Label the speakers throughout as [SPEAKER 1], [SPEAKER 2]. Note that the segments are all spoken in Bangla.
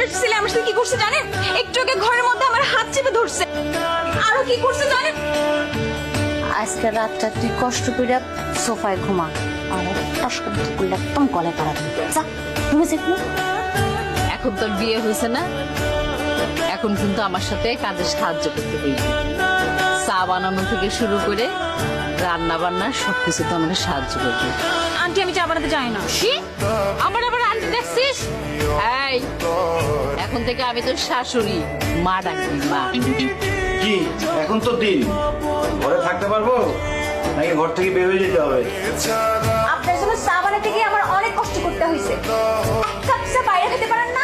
[SPEAKER 1] একটা ছেলে আমার সাথে কি করছে জানেন? একটু আগে ঘরের মধ্যে আমার হাত চেপে ধরছে। আরো কি করছে জানেন?
[SPEAKER 2] আজকে রাতটা তুই কষ্ট করে সোফায় ঘুমা, আর টস করে করলে একদম গলায় পাড়া দিবি। যা তুমি দেখবো।
[SPEAKER 3] এখন তোর বিয়ে হয়েছে না, এখন কিন্তু আমার সাথে কাজে সাহায্য করতে দিবি। চা বানানো থেকে শুরু করে রান্না বান্না সবকিছু তো আমাকে সাহায্য করবে।
[SPEAKER 1] আন্টি আমি চা বানাতে যাই না।
[SPEAKER 3] কি আমার আবার আন্টি দেখছিস? এই এখন থেকে আমি তোর শাশুড়ি, মা ডাকবি মা।
[SPEAKER 4] কি এখন তো দিন, ঘরে থাকতে পারবো নাকি ঘর থেকে বের হয়ে যেতে হবে?
[SPEAKER 1] আপনার জন্য চা বানাতে গিয়ে আমার অনেক কষ্ট করতে হয়েছে। এক কাপ চা বাইরে খেতে পারেন না?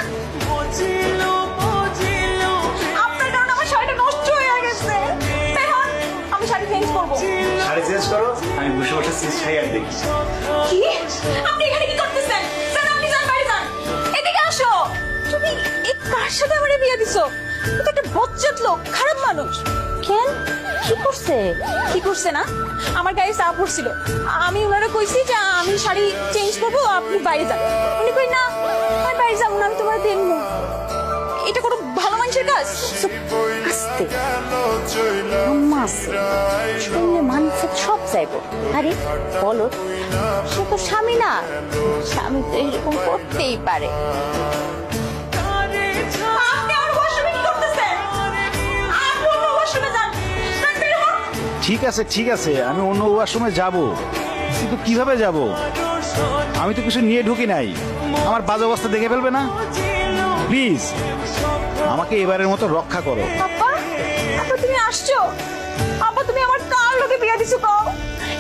[SPEAKER 1] আপনার কারণে আমার শাড়িটা নষ্ট হয়ে গেছে। বের হন, আমি শাড়ি চেঞ্জ করবো।
[SPEAKER 4] শাড়ি চেঞ্জ করো, আমি বসে বসে সিস খাই আর দেখি।
[SPEAKER 1] কি? আপনি এখানে কি করতেছেন? স্যার আপনি যান, বাইরে যান। এদিকে আসো। তুমি এই কার সাথে আমারে বিয়ে দিছো? ও তো একটা বজ্জাত লোক, খারাপ মানুষ।
[SPEAKER 2] কেন কি করছে?
[SPEAKER 1] কি করছে না? আমার গায়ে চা পড়ছিল। আমি ওনারা কইছি যে আমি শাড়ি চেঞ্জ করবো, আপনি বাইরে যান। উনি কই না, আমি বাইরে যাবো না, আমি তোমার দেখবো। এটা কোনো ভালো মানুষের কাজ?
[SPEAKER 2] আস্তে আম্মা আছে, শুনলে মানুষ সব চাইবো। আরে বলো, সে তো স্বামী না, স্বামী তো এরকম করতেই পারে।
[SPEAKER 1] আপনি আমার ওয়াশরুমে কি করতেছেন? আপনি অন্য ওয়াশরুমে যান। স্যার, বের হন।
[SPEAKER 4] ঠিক আছে, আমি অন্য ওয়াশরুমে যাব, কিন্তু কিভাবে যাব? আমি তো কিছু নিয়ে ঢুকি নাই, আমার বাজে অবস্থা দেখে ফেলবে না? প্লিজ আমাকে এবারের মতো রক্ষা করো।
[SPEAKER 1] আপা, আপা তুমি আসছো? আপা তুমি আমার কার লোকে বিয়ে দিছো কও?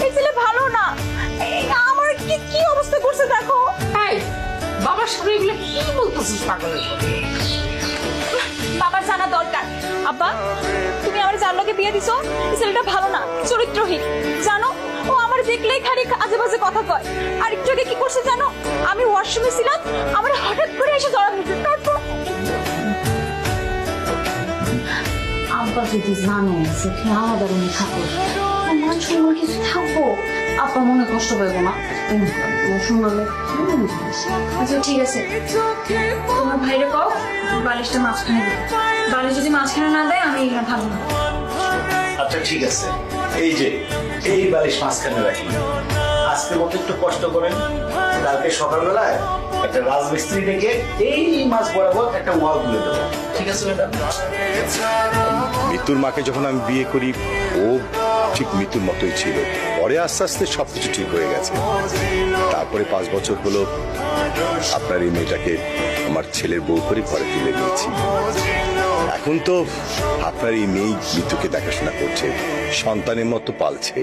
[SPEAKER 1] এই ছেলে ভালো না। এই আমার কি কি অবস্থা করছে দেখো।
[SPEAKER 3] এই বাবার সামনে এগুলো কি বলতেছিস পাগলের মতো?
[SPEAKER 1] বাবার জানা দরকার। আব্বা তুমি আমার যার লোকে বিয়ে দিছো, এই ছেলেটা ভালো না, চরিত্রহীন। জানো ও আমার দেখলেই খালি আজে বাজে কথা কয়। আর একটু আগে কি করছে জানো? আমি ওয়াশরুমে ছিলাম, আমার হঠাৎ করে এসে জড়া ধরছে। তারপর
[SPEAKER 2] আব্বা যদি জানে যে তুই আলাদা রুমে থাকো, মান সম্মান কিছু থাকবো, আব্বা মনে কষ্ট পাইবো না? শুনলে
[SPEAKER 1] আচ্ছা ঠিক আছে, তোমার ভাইরে কও বালিশটা মাঝখানে দিতে। বালিশ যদি মাঝখানে না দেয় আমি এখানে থাকবো না।
[SPEAKER 4] আচ্ছা ঠিক আছে, এই যে এই বালিশ মাঝখানে রাখি। আজকের মতো একটু কষ্ট করেন, কালকে সকালবেলায় একটা রাজমিস্ত্রি ডেকে এই মাছ বরাবর একটা ওয়াল তুলে দেবো। ঠিক আছে ম্যাডাম?
[SPEAKER 5] মৃত্যুর মাকে যখন আমি বিয়ে করি, ও ঠিক মৃত্যুর মতোই ছিল। পরে আস্তে আস্তে সবকিছু ঠিক হয়ে গেছে। তারপরে 5 বছর হলো আপনার এই মেয়েটাকে আমার ছেলের বউ করে ঘরে তুলে নিয়েছি। এখন তো আপনার এই মেয়ে মৃত্যুকে দেখাশোনা করছে, সন্তানের মতো পালছে।